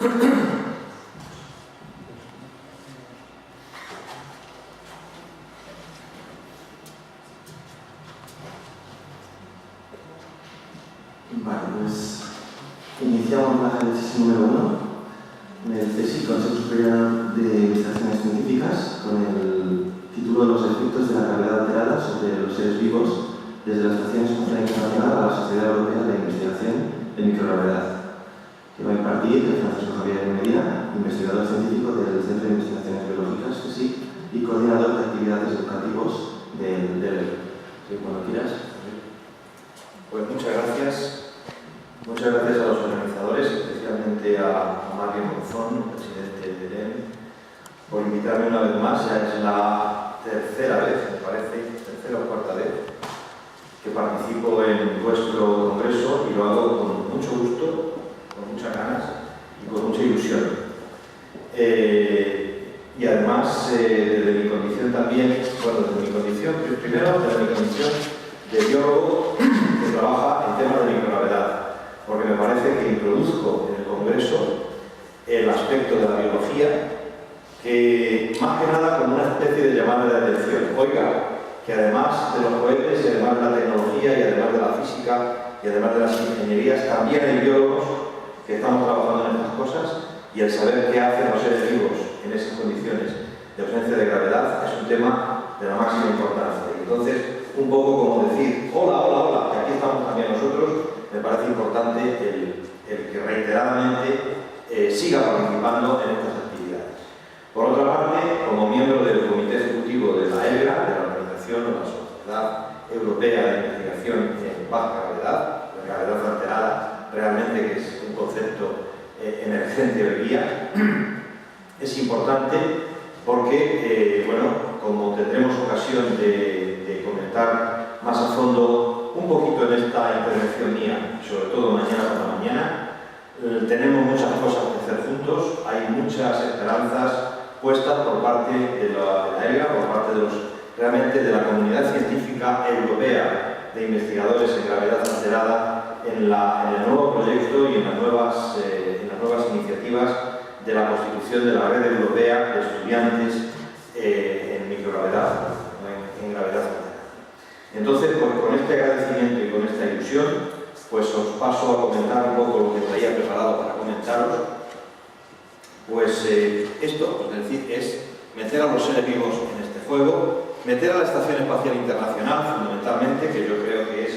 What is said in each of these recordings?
Vale, pues iniciamos la génesis número 1 en el CSIC, Consejo Superior de Investigaciones Científicas, con el título de los efectos de la gravedad alterada sobre los seres vivos desde la Estación Espacial Internacional a la Sociedad Europea de Investigación de Microgravedad, que va a impartir Francisco Javier Medina, investigador científico del Centro de Investigaciones Biológicas, CSIC, y coordinador de actividades educativos del sí, cuando quieras. Pues muchas gracias. Muchas gracias a los organizadores, especialmente a Mario Monzón, presidente de EREM, por invitarme una vez más. Ya es la tercera vez, me parece, tercera o cuarta vez, que participo en vuestro congreso y lo hago con mucho gusto, con muchas ganas y con mucha ilusión. Y además, desde mi condición también, bueno, desde mi condición, primero desde mi condición de biólogo que trabaja en temas de microgravedad, porque me parece que introduzco en el Congreso el aspecto de la biología, que más que nada como una especie de llamada de atención. Oiga, que además de los cohetes y además de la tecnología y además de la física y además de las ingenierías, también hay biólogos que estamos trabajando en estas cosas, y el saber qué hacen los seres vivos en esas condiciones de ausencia de gravedad es un tema de la máxima importancia. Y entonces, un poco como decir, hola, hola, hola, que aquí estamos también nosotros. Me parece importante el que reiteradamente siga participando en estas actividades. Por otra parte, como miembro del Comité Ejecutivo de la EGRA, de la Organización o la Sociedad Europea de Investigación en Baja Gravedad, la gravedad alterada, realmente que es un concepto emergente hoy día, es importante porque, bueno, como tendremos ocasión de comentar más a fondo un poquito en esta intervención mía, sobre todo mañana por la mañana, tenemos muchas cosas que hacer juntos, hay muchas esperanzas puestas por parte de la EGRA, por parte realmente de la comunidad científica europea de investigadores en gravedad alterada en el nuevo proyecto y en las nuevas iniciativas de la constitución de la red europea de estudiantes en microgravedad, en gravedad alterada. Entonces, pues, con este agradecimiento y con esta ilusión, pues os paso a comentar un poco lo que traía preparado para comentaros. Pues esto, es decir, es meter a los seres vivos en este juego, meter a la Estación Espacial Internacional, fundamentalmente, que yo creo que es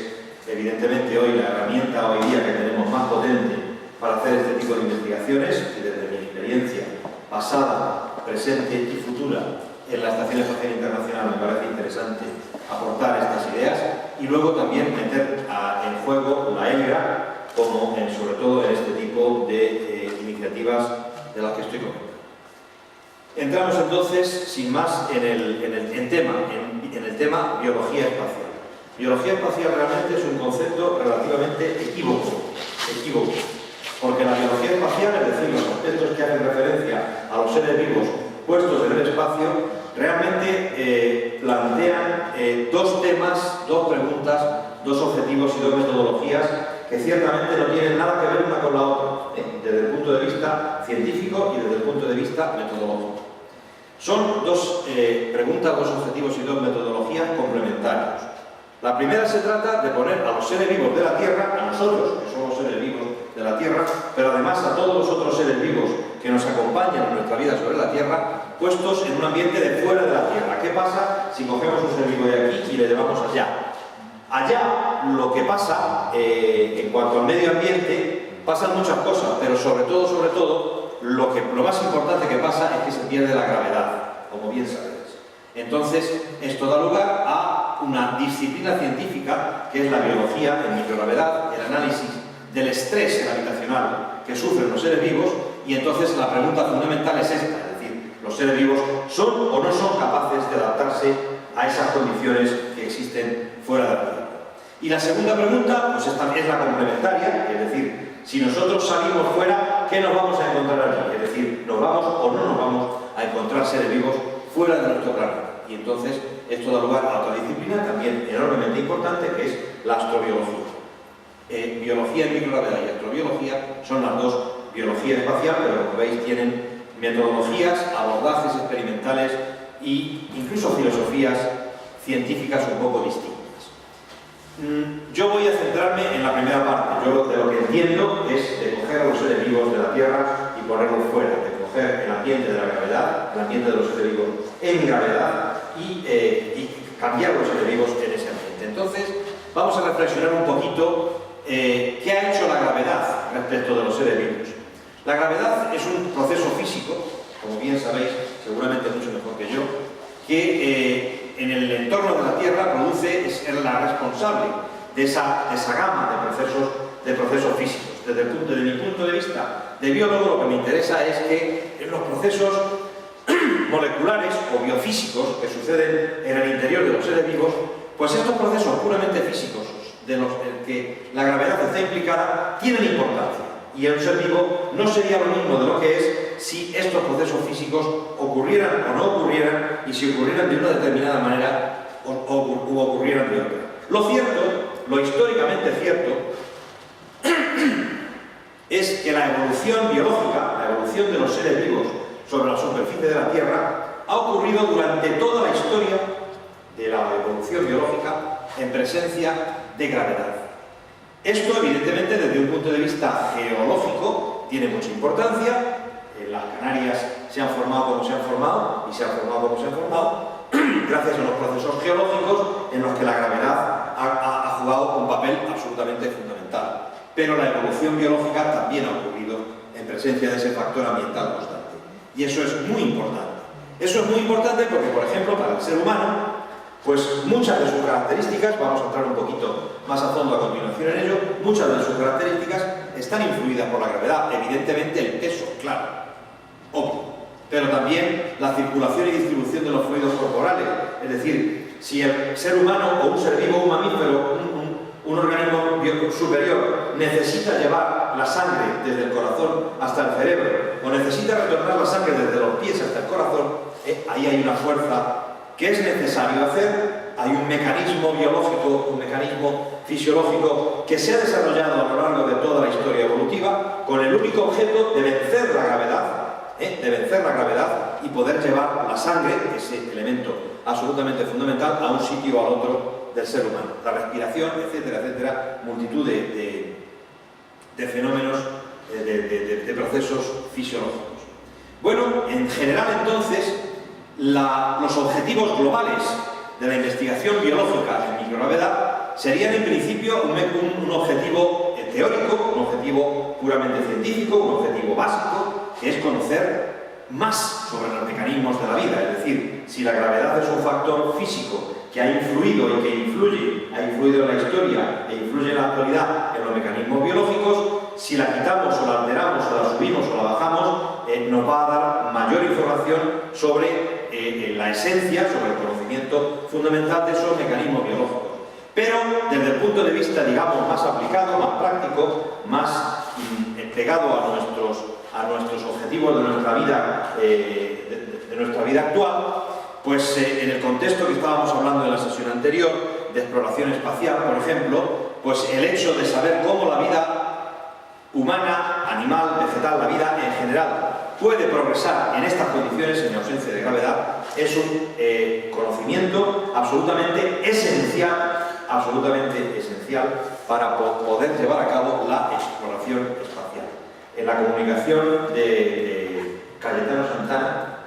evidentemente hoy la herramienta hoy día que tenemos más potente para hacer este tipo de investigaciones, y desde mi experiencia pasada, presente y futura en la Estación Espacial Internacional me parece interesante aportar estas ideas, y luego también meter en juego la EGRA, como sobre todo en este tipo de iniciativas de las que estoy comentando. Entramos entonces, sin más, en el tema biología espacial. Biología espacial realmente es un concepto relativamente equívoco, porque la biología espacial, es decir, los aspectos que hacen referencia a los seres vivos puestos en el espacio, realmente plantean dos temas, dos preguntas, dos objetivos y dos metodologías que ciertamente no tienen nada que ver una con la otra, desde el punto de vista científico y desde el punto de vista metodológico. Son dos preguntas, dos objetivos y dos metodologías complementarios. La primera se trata de poner a los seres vivos de la Tierra, a nosotros, que somos seres vivos de la Tierra, pero además a todos los otros seres vivos que nos acompañan en nuestra vida sobre la Tierra, puestos en un ambiente de fuera de la Tierra. ¿Qué pasa si cogemos un ser vivo de aquí y le llevamos allá? Allá lo que pasa, en cuanto al medio ambiente, pasan muchas cosas, pero sobre todo, lo más importante que pasa es que se pierde la gravedad, como bien sabéis. Entonces, esto da lugar a una disciplina científica, que es la biología en microgravedad, el análisis del estrés gravitacional que sufren los seres vivos, y entonces la pregunta fundamental es esta, es decir, ¿los seres vivos son o no son capaces de adaptarse a esas condiciones que existen fuera de la Tierra? Y la segunda pregunta, pues esta es la complementaria, es decir, si nosotros salimos fuera, ¿qué nos vamos a encontrar aquí? Es decir, ¿nos vamos o no nos vamos a encontrar seres vivos fuera de nuestro planeta? Y entonces esto da lugar a otra disciplina también enormemente importante, que es la astrobiología. Biología en microgravedad y astrobiología son las dos biología espacial, pero como veis tienen metodologías, abordajes experimentales e incluso filosofías científicas un poco distintas. Yo voy a centrarme en la primera parte. Yo de lo que entiendo es de coger a los seres vivos de la Tierra y ponerlos fuera, de coger el ambiente de la gravedad, el ambiente de los seres vivos en gravedad y cambiar los seres vivos en ese ambiente. Entonces, vamos a reflexionar un poquito qué ha hecho la gravedad respecto de los seres vivos. La gravedad es un proceso físico, como bien sabéis, seguramente mucho mejor que yo, que en el entorno de la Tierra es la responsable de esa gama de procesos físicos. Desde mi punto de vista de biólogo, lo que me interesa es que en los procesos moleculares o biofísicos que suceden en el interior de los seres vivos, pues estos procesos puramente físicos en que la gravedad está implicada tienen importancia. Y en un ser vivo no sería lo mismo de lo que es si estos procesos físicos ocurrieran o no ocurrieran, y si ocurrieran de una determinada manera o ocurrieran de otra. Lo cierto, lo históricamente cierto, es que la evolución biológica, la evolución de los seres vivos sobre la superficie de la Tierra, ha ocurrido durante toda la historia de la evolución biológica en presencia de gravedad. Esto, evidentemente, desde un punto de vista geológico, tiene mucha importancia. Las Canarias se han formado como se han formado y se han formado como se han formado gracias a los procesos geológicos en los que la gravedad ha jugado un papel absolutamente fundamental. Pero la evolución biológica también ha ocurrido en presencia de ese factor ambiental constante. Y eso es muy importante. Eso es muy importante porque, por ejemplo, para el ser humano, pues muchas de sus características, vamos a entrar un poquito más a fondo a continuación en ello, muchas de sus características están influidas por la gravedad. Evidentemente el peso, claro, obvio, pero también la circulación y distribución de los fluidos corporales. Es decir, si el ser humano o un ser vivo, un mamífero, un organismo superior necesita llevar la sangre desde el corazón hasta el cerebro o necesita retornar la sangre desde los pies hasta el corazón, ahí hay una fuerza que es necesario hacer. Hay un mecanismo biológico, un mecanismo fisiológico que se ha desarrollado a lo largo de toda la historia evolutiva con el único objeto de vencer la gravedad, y poder llevar la sangre, ese elemento absolutamente fundamental, a un sitio o al otro del ser humano. La respiración, etcétera, etcétera, multitud de fenómenos, de procesos fisiológicos. Bueno, en general entonces, los objetivos globales de la investigación biológica en microgravedad serían en principio un objetivo teórico, un objetivo puramente científico, un objetivo básico, que es conocer más sobre los mecanismos de la vida. Es decir, si la gravedad es un factor físico que ha influido y que ha influido en la historia e influye en la actualidad en los mecanismos biológicos, si la quitamos o la alteramos o la subimos o la bajamos, nos va a dar mayor información sobre la esencia, sobre el conocimiento fundamental de esos mecanismos biológicos. Pero desde el punto de vista, digamos, más aplicado, más práctico, más pegado a nuestros objetivos de nuestra vida, de nuestra vida actual, pues en el contexto que estábamos hablando en la sesión anterior, de exploración espacial, por ejemplo, pues el hecho de saber cómo la vida humana, animal, vegetal, la vida en general, puede progresar en estas condiciones, en ausencia de gravedad, es un conocimiento absolutamente esencial para poder llevar a cabo la exploración espacial. En la comunicación de Cayetano Santana,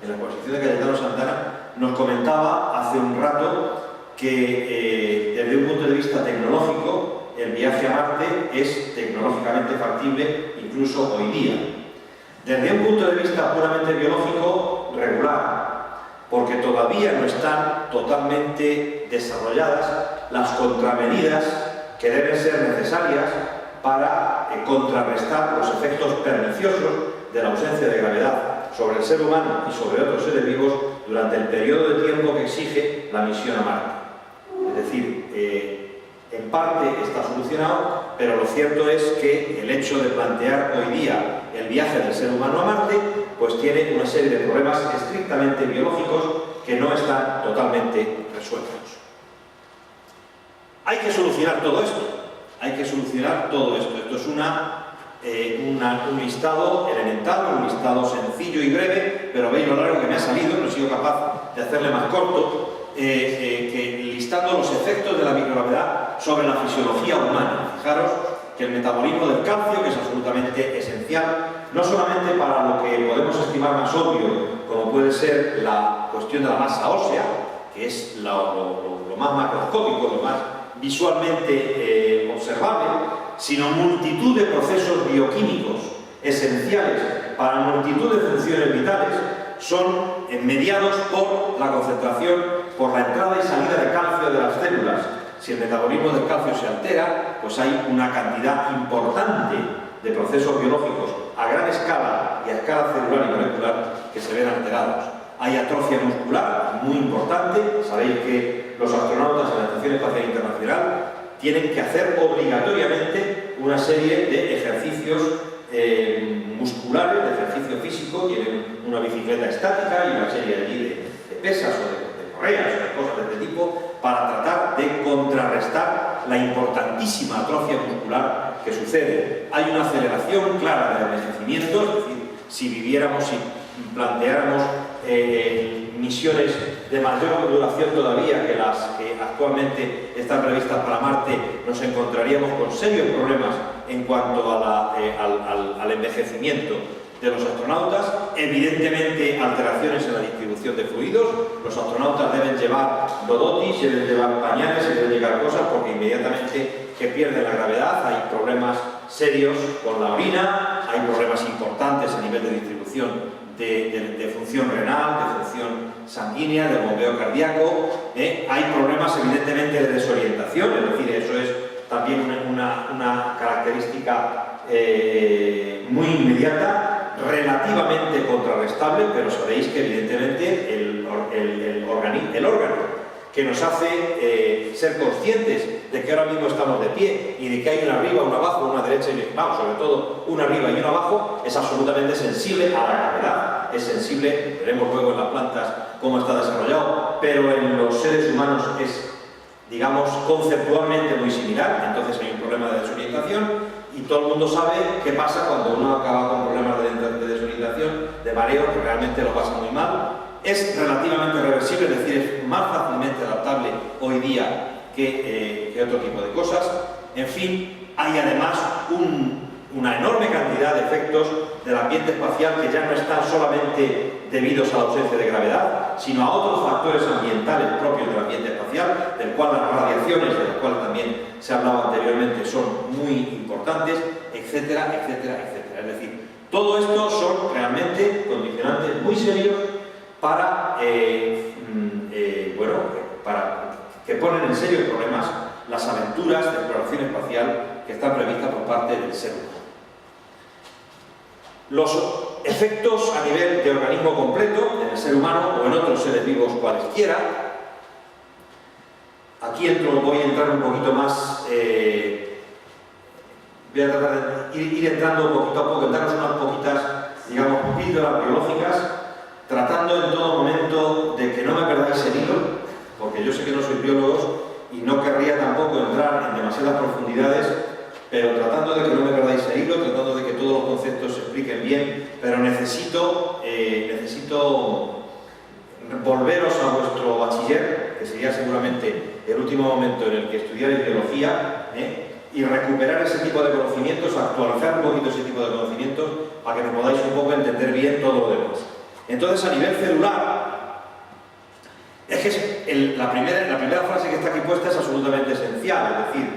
en la exposición de Cayetano Santana, nos comentaba hace un rato que desde un punto de vista tecnológico el viaje a Marte es tecnológicamente factible incluso hoy día. Desde un punto de vista puramente biológico, regular, porque todavía no están totalmente desarrolladas las contramedidas que deben ser necesarias para contrarrestar los efectos perniciosos de la ausencia de gravedad sobre el ser humano y sobre otros seres vivos durante el periodo de tiempo que exige la misión a Marte. Es decir, en parte está solucionado, pero lo cierto es que el hecho de plantear hoy día el viaje del ser humano a Marte, pues tiene una serie de problemas estrictamente biológicos que no están totalmente resueltos. Hay que solucionar todo esto. Esto es un un listado elemental, un listado sencillo y breve, pero veis lo largo que me ha salido, no he sido capaz de hacerle más corto, que listando los efectos de la microgravedad sobre la fisiología humana. Fijaros que el metabolismo del calcio, que es absolutamente esencial, no solamente para lo que podemos estimar más obvio, como puede ser la cuestión de la masa ósea, que es lo más macroscópico, lo más visualmente observable, sino multitud de procesos bioquímicos esenciales para multitud de funciones vitales son mediados por la concentración, por la entrada y salida de calcio de las células. Si el metabolismo del calcio se altera, pues hay una cantidad importante de procesos biológicos a gran escala y a escala celular y molecular que se ven alterados. Hay atrofia muscular muy importante. Sabéis que los astronautas en la Estación Espacial Internacional tienen que hacer obligatoriamente una serie de ejercicios musculares, de ejercicio físico. Tienen una bicicleta estática y una serie allí de pesas o de correas o de cosas de este tipo para tratar de contrarrestar la importantísima atrofia muscular que sucede. Hay una aceleración clara del envejecimiento, es decir, si viviéramos, si planteáramos misiones de mayor duración todavía que las que actualmente están previstas para Marte, nos encontraríamos con serios problemas en cuanto al envejecimiento de los astronautas. Evidentemente, alteraciones en la distribución de fluidos. Los astronautas deben llevar dodotis, deben llevar pañales, deben llevar cosas, porque inmediatamente que pierden la gravedad hay problemas serios con la orina, hay problemas importantes a nivel de distribución de función renal, de función sanguínea, de bombeo cardíaco. Hay problemas evidentemente de desorientación, es decir, eso es también una característica muy inmediata, relativamente contrarrestable, pero sabéis que evidentemente el órgano que nos hace ser conscientes de que ahora mismo estamos de pie y de que hay una arriba, una abajo, una derecha y sobre todo una arriba y una abajo, es absolutamente sensible a la gravedad. Es sensible, veremos luego en las plantas cómo está desarrollado, pero en los seres humanos es, digamos, conceptualmente muy similar. Entonces hay un problema de desorientación y todo el mundo sabe qué pasa cuando uno acaba con problemas de desorientación, de mareo, que realmente lo pasa muy mal. Es relativamente reversible, es decir, es más fácilmente adaptable hoy día que otro tipo de cosas. En fin, hay además una enorme cantidad de efectos del ambiente espacial que ya no están solamente debidos a la ausencia de gravedad, sino a otros factores ambientales propios del ambiente espacial, del cual las radiaciones, de las cuales también se ha hablado anteriormente, son muy importantes, etcétera, etcétera, etcétera. Es decir, todo esto son realmente condicionantes muy serios para que ponen en serios problemas las aventuras de exploración espacial que están previstas por parte del ser humano. Los efectos a nivel de organismo completo, en el ser humano o en otros seres vivos cualesquiera. Aquí voy a entrar un poquito más, voy a tratar de ir entrando poquito a poco, darnos unas poquitas, digamos, píldoras biológicas, tratando en todo momento de que no me perdáis el hilo, porque yo sé que no sois biólogos y no querría tampoco entrar en demasiadas profundidades, pero tratando de que no me perdáis el hilo, tratando de que todos los conceptos se expliquen bien, pero necesito volveros a vuestro bachiller, que sería seguramente el último momento en el que estudiaréis biología, y recuperar ese tipo de conocimientos, actualizar un poquito ese tipo de conocimientos, para que me podáis un poco entender bien todo lo demás. Entonces, a nivel celular, es que la primera frase que está aquí puesta es absolutamente esencial, es decir,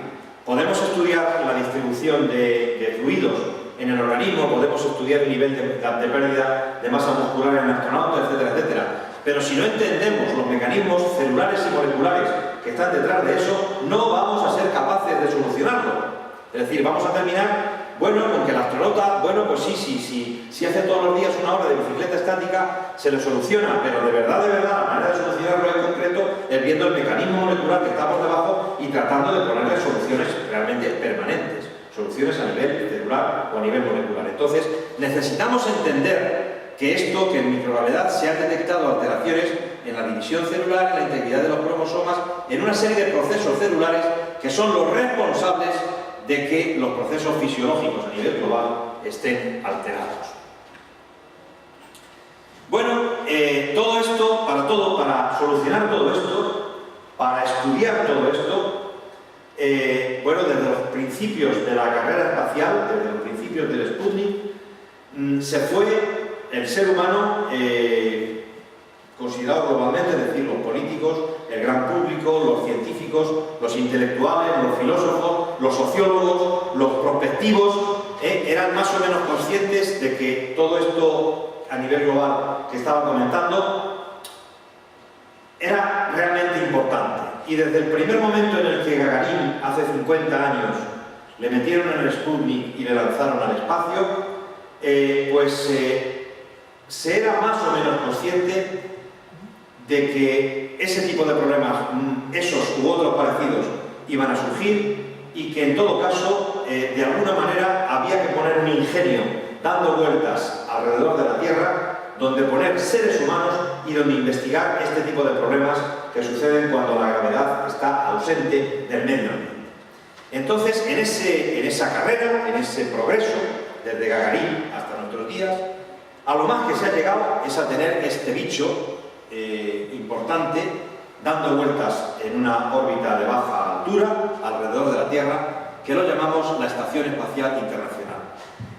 podemos estudiar la distribución de fluidos en el organismo, podemos estudiar el nivel de pérdida de masa muscular en el astronauta, etcétera, etcétera, pero si no entendemos los mecanismos celulares y moleculares que están detrás de eso, no vamos a ser capaces de solucionarlo. Es decir, vamos a terminar, bueno, con que el astronauta, bueno, pues si hace todos los días una hora de bicicleta estática, se le soluciona, pero de verdad, la manera de solucionarlo en concreto es viendo el mecanismo molecular que está por debajo y tratando de ponerle soluciones realmente permanentes, soluciones a nivel celular o a nivel molecular. Entonces, necesitamos entender que en microgravedad se han detectado alteraciones en la división celular, en la integridad de los cromosomas, en una serie de procesos celulares que son los responsables de que los procesos fisiológicos a nivel global estén alterados. Bueno, todo esto, para solucionar todo esto, para estudiar todo esto, bueno, desde los principios de la carrera espacial, desde los principios del Sputnik, se fue el ser humano, considerado globalmente, es decir, los políticos, el gran público, los científicos, los intelectuales, los filósofos, los sociólogos, los prospectivos, eran más o menos conscientes de que todo esto a nivel global que estaba comentando era realmente importante. Y desde el primer momento en el que Gagarin, hace 50 años, le metieron en el Sputnik y le lanzaron al espacio, se era más o menos consciente de que ese tipo de problemas, esos u otros parecidos, iban a surgir y que en todo caso, de alguna manera, había que poner un ingenio dando vueltas alrededor de la Tierra, donde poner seres humanos y donde investigar este tipo de problemas que suceden cuando la gravedad está ausente del medio ambiente. Entonces, en esa carrera, en ese progreso, desde Gagarin hasta nuestros días, a lo más que se ha llegado es a tener este bicho importante dando vueltas en una órbita de baja altura alrededor de la Tierra, que lo llamamos la Estación Espacial Internacional.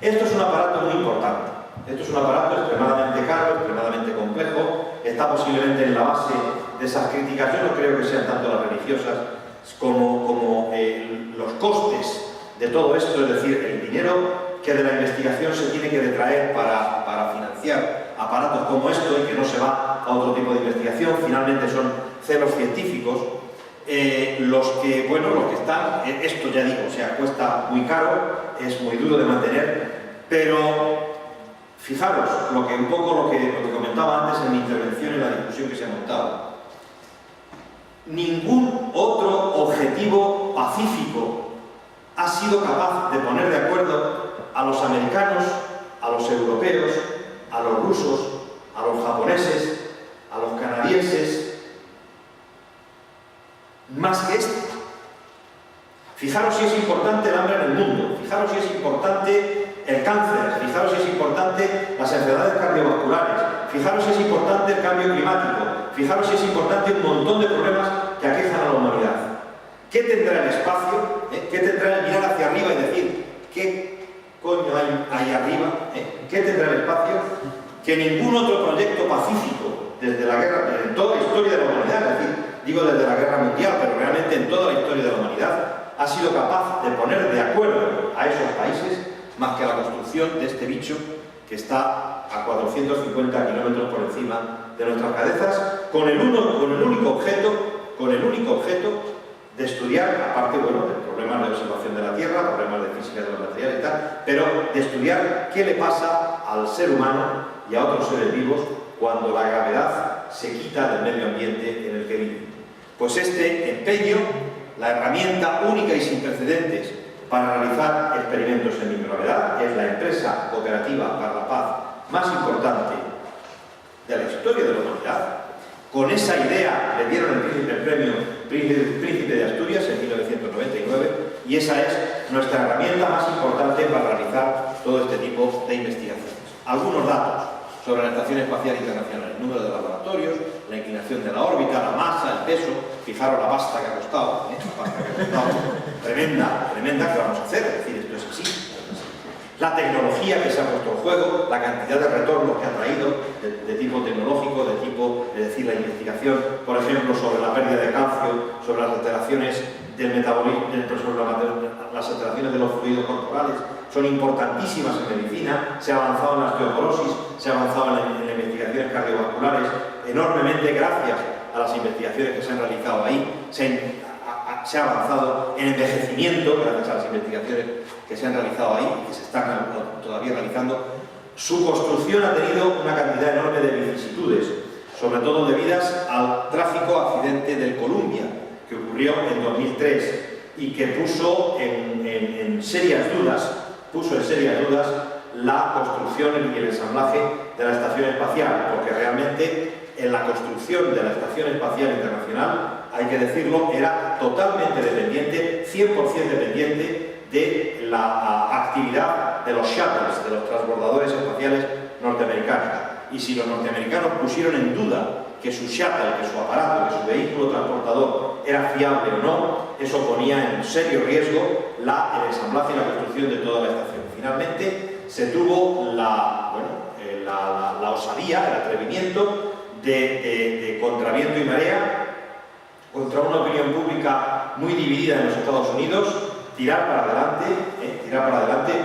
Esto es un aparato muy importante. Esto es un aparato extremadamente caro, extremadamente complejo, está posiblemente en la base de esas críticas. Yo no creo que sean tanto las religiosas como los costes de todo esto, es decir, el dinero que de la investigación se tiene que detraer para financiar aparatos como esto y que no se va a otro tipo de investigación. Finalmente son celos científicos los que están, esto ya digo, o sea, cuesta muy caro, es muy duro de mantener, pero fijaros lo que comentaba antes en mi intervención en la discusión que se ha montado. Ningún otro objetivo pacífico ha sido capaz de poner de acuerdo a los americanos, a los europeos, a los rusos, a los japoneses, a los canadienses, más que este. Fijaros si es importante el hambre en el mundo, fijaros si es importante el cáncer, fijaros si es importante las enfermedades cardiovasculares, fijaros si es importante el cambio climático, fijaros si es importante un montón de problemas que aquejan a la humanidad. ¿Qué tendrá el espacio? ¿Qué tendrá el mirar hacia arriba y decir qué coño hay ahí arriba? ¿Qué tendrá el espacio? Que ningún otro proyecto pacífico desde la guerra, en toda la historia de la humanidad, es decir, digo desde la guerra mundial, pero realmente en toda la historia de la humanidad, ha sido capaz de poner de acuerdo a esos países más que a la construcción de este bicho que está a 450 kilómetros por encima de nuestras cabezas, con el único objeto de estudiar, aparte, de problemas de observación de la Tierra, problemas de física de los materiales y tal, pero de estudiar qué le pasa al ser humano y a otros seres vivos cuando la gravedad se quita del medio ambiente en el que viven. Pues este empeño, la herramienta única y sin precedentes para realizar experimentos en microgravedad, es la empresa cooperativa para la paz más importante de la historia de la humanidad. Con esa idea le dieron el premio Príncipe de Asturias en 1999 y esa es nuestra herramienta más importante para realizar todo este tipo de investigaciones. Algunos datos sobre la Estación Espacial Internacional: el número de laboratorios, la inclinación de la órbita, la masa, el peso. Fijaros la pasta que ha costado, tremenda, que vamos a hacer, es decir, esto es así. La tecnología que se ha puesto en juego, la cantidad de retornos que ha traído de tipo tecnológico, de tipo, es decir, la investigación, por ejemplo, sobre la pérdida de calcio, sobre las alteraciones del metabolismo, sobre las alteraciones de los fluidos corporales, son importantísimas en medicina. Se ha avanzado en la osteoporosis, se ha avanzado en las investigaciones cardiovasculares enormemente gracias a las investigaciones que se han realizado ahí. Se ha avanzado en envejecimiento gracias a las investigaciones que se han realizado ahí y que se están todavía realizando. Su construcción ha tenido una cantidad enorme de vicisitudes, sobre todo debidas al trágico accidente del Columbia, que ocurrió en 2003 y que puso en serias dudas la construcción y el ensamblaje de la Estación Espacial, porque realmente en la construcción de la Estación Espacial Internacional, hay que decirlo, era totalmente dependiente, 100% dependiente de la actividad de los shuttles, de los transbordadores espaciales norteamericanos. Y si los norteamericanos pusieron en duda que su shuttle, que su aparato, que su vehículo transportador era fiable o no, eso ponía en serio riesgo el ensamblaje y la construcción de toda la estación. Finalmente se tuvo la osadía, el atrevimiento de contraviento y marea, contra una opinión pública muy dividida en los Estados Unidos, tirar para adelante,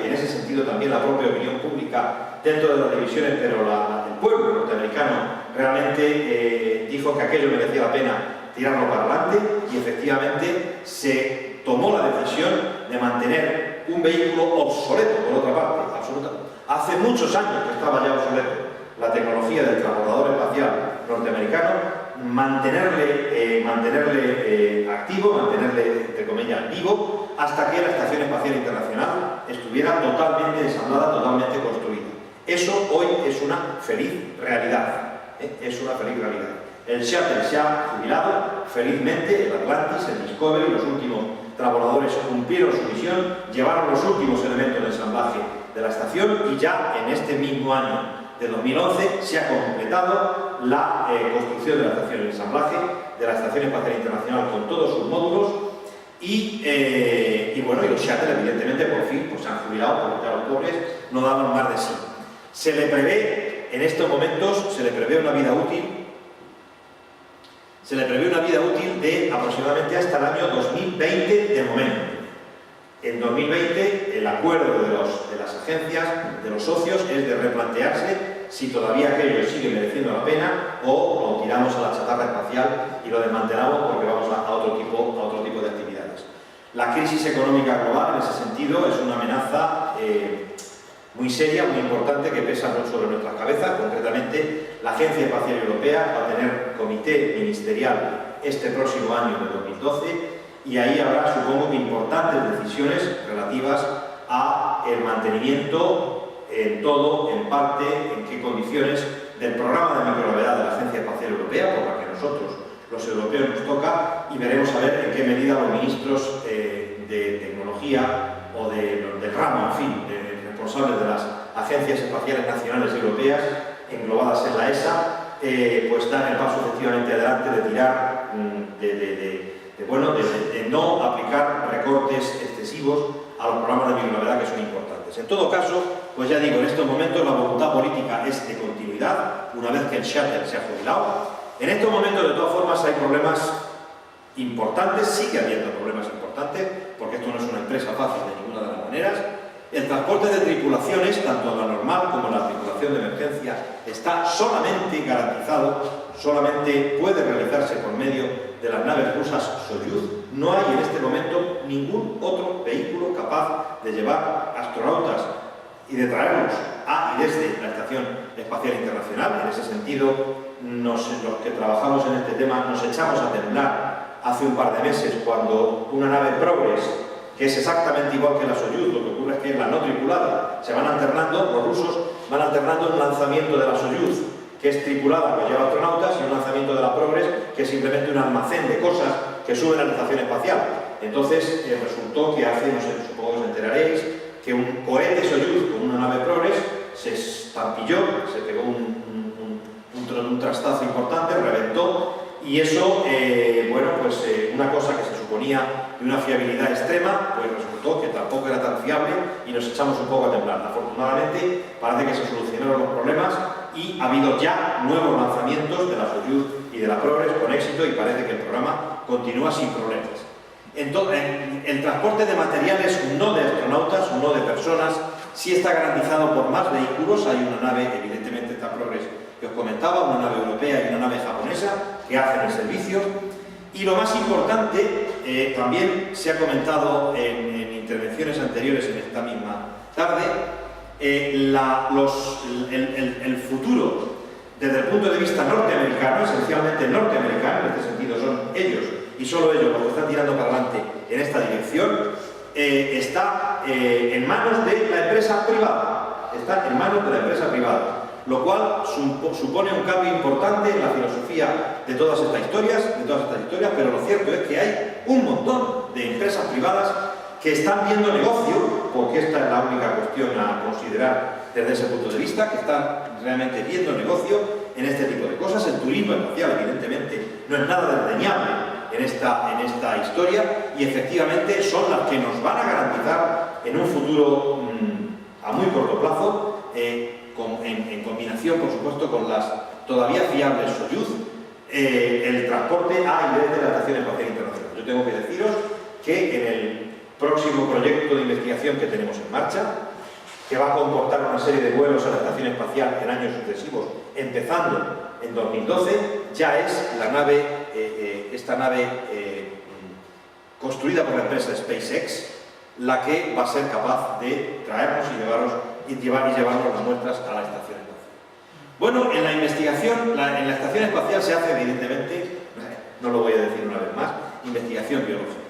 en ese sentido también la propia opinión pública dentro de las divisiones, pero el pueblo norteamericano realmente dijo que aquello merecía la pena tirarlo para adelante, y efectivamente se tomó la decisión de mantener un vehículo obsoleto, por otra parte, absolutamente. Hace muchos años que estaba ya obsoleto la tecnología del transbordador espacial norteamericano, mantenerle activo, mantenerle, entre comillas, vivo, hasta que la Estación Espacial Internacional estuviera totalmente ensamblada, totalmente construida. Eso hoy es una feliz realidad. Es una feliz realidad. El Shuttle se ha jubilado, felizmente, el Atlantis, el Discovery, los últimos transbordadores cumplieron su misión, llevaron los últimos elementos de ensamblaje de la estación, y ya en este mismo año de 2011 se ha completado la construcción de la estación, el ensamblaje de la Estación Espacial Internacional con todos sus módulos, y bueno, y los Shuttle evidentemente por fin pues, se han jubilado, porque ya los pobres no daban más de sí. Se le prevé, en estos momentos, se le prevé una vida útil de aproximadamente hasta el año 2020 de momento. En 2020 el acuerdo de las agencias, de los socios, es de replantearse si todavía aquello sigue mereciendo la pena o lo tiramos a la chatarra espacial y lo desmantelamos porque vamos a otro tipo de actividades. La crisis económica global, en ese sentido, es una amenaza muy seria, muy importante, que pesa mucho sobre nuestras cabezas. Concretamente, la Agencia Espacial Europea va a tener comité ministerial este próximo año de 2012, y ahí habrá, supongo que, importantes decisiones relativas a el mantenimiento en todo, en parte, en qué condiciones del programa de microgravedad de la Agencia Espacial Europea, por la que nosotros, los europeos, nos toca, y veremos a ver en qué medida los ministros de tecnología o del ramo, en fin, responsables de las agencias espaciales nacionales y europeas, englobadas en la ESA, pues dan el paso efectivamente adelante de tirar, de no aplicar recortes excesivos a los programas de microgravedad que son importantes. En todo caso, pues ya digo, en estos momentos la voluntad política es de continuidad, una vez que el Shuttle se ha jubilado. En estos momentos, de todas formas, hay problemas importantes, sigue habiendo problemas importantes, porque esto no es una empresa fácil de ninguna de las maneras. El transporte de tripulaciones, tanto la normal como la tripulación de emergencia, está solamente garantizado, solamente puede realizarse por medio de las naves rusas Soyuz. No hay en este momento ningún otro vehículo capaz de llevar astronautas y de traerlos a y desde la Estación Espacial Internacional. En ese sentido, los que trabajamos en este tema nos echamos a temblar hace un par de meses cuando una nave Progress, que es exactamente igual que la Soyuz, lo que ocurre es que es la no tripulada, se van alternando, los rusos van alternando un lanzamiento de la Soyuz, que es tripulada, que lleva astronautas, y un lanzamiento de la Progress, que es simplemente un almacén de cosas que suben a la estación espacial. Entonces resultó que hace, no sé, supongo que os enteraréis, que un cohete Soyuz con una nave Progress se estampilló, se pegó un trastazo importante, reventó, y eso, una cosa que se suponía de una fiabilidad extrema, pues resultó que tampoco era tan fiable y nos echamos un poco a temblar. Afortunadamente, parece que se solucionaron los problemas y ha habido ya nuevos lanzamientos de la Soyuz y de la Progress con éxito, y parece que el programa continúa sin problemas. Entonces, el transporte de materiales, no de astronautas, no de personas, sí está garantizado por más vehículos. Hay una nave, evidentemente esta Progress que os comentaba, una nave europea y una nave japonesa que hacen el servicio. Y lo más importante, también se ha comentado en intervenciones anteriores en esta misma tarde, el futuro desde el punto de vista norteamericano, esencialmente norteamericano, en este sentido son ellos y solo ellos los que están tirando para adelante en esta dirección, está en manos de la empresa privada. Está en manos de la empresa privada. Lo cual supone un cambio importante en la filosofía de todas estas historias, pero lo cierto es que hay un montón de empresas privadas que están viendo negocio, porque esta es la única cuestión a considerar desde ese punto de vista, que están realmente viendo negocio en este tipo de cosas. El turismo espacial, evidentemente, no es nada desdeñable en esta historia, y efectivamente son las que nos van a garantizar en un futuro a muy corto plazo, en combinación, por supuesto, con las todavía fiables Soyuz, el transporte a y desde la Estación Espacial Internacional. Yo tengo que deciros que en el próximo proyecto de investigación que tenemos en marcha, que va a comportar una serie de vuelos a la Estación Espacial en años sucesivos, empezando en 2012, ya es la nave, esta nave construida por la empresa SpaceX, la que va a ser capaz de traernos y llevarnos las muestras a la Estación Espacial. Bueno, en la investigación, en la Estación Espacial se hace, evidentemente, no lo voy a decir una vez más, investigación biológica.